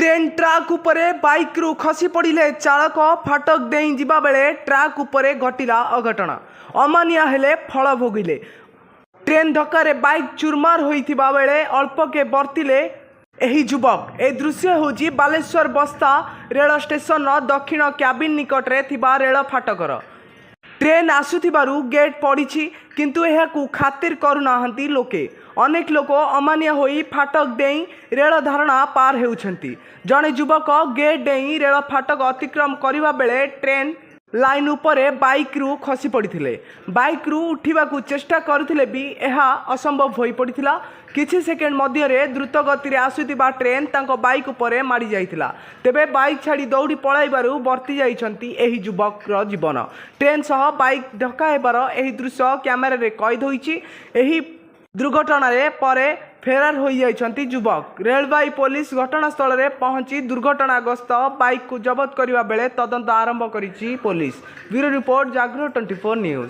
Train truck उपरे bike रु खसी पड़े चालक फाटक देई जिबा बेले ट्राक उपरे घटिला अघटन। अमानिया हेले फल भोगिले। ट्रेन धक्का बाइक चुरमार होइथिबा बेले अल्पके बर्तिले एही युवक। ए दृश्य होची बालेश्वर बस्ता रेल स्टेशन दक्षिण क्याबिन निकटरे थिबा रेल फाटकर। ट्रेन आसुथिबारु गेट पड़िछि किंतु एहाकु खातिर करुनाहांती लोके। अनेक लोक अमानिया होई फाटक देई रेल धारणा पार हेउछंती। जणे युवक गेट देई रेल फाटक अतिक्रम करिबा बेले ट्रेन लाइन उपरे बाइक रु खसी पड़िथिले। बाइक रु उठिबाकु चेष्टा करुथिले भी एहा असंभव होई पड़िथिला। किछि सेकेंड मध्यरे द्रुत गति रे आसुथिबा ट्रेन तांको बाइक उपरे मारी जाइथिला। तेबे बाइक छाड़ी दौड़ी पळाइबारु बर्ती जाइछंती एही युवकर जीवन। ट्रेन सह बाइक धक्का हेबार एही दृश्य कैमेरा रे कैद होईछि। एही दुर्घटना रे परे फेरार हो जाइछंती युवक। रेलवे पुलिस घटनास्थल रे पहुंची दुर्घटनाग्रस्त बाइक को जबत करिबा बेले तदंत आरंभ करिछि पुलिस। ब्यूरो रिपोर्ट जागरण 24 न्यूज।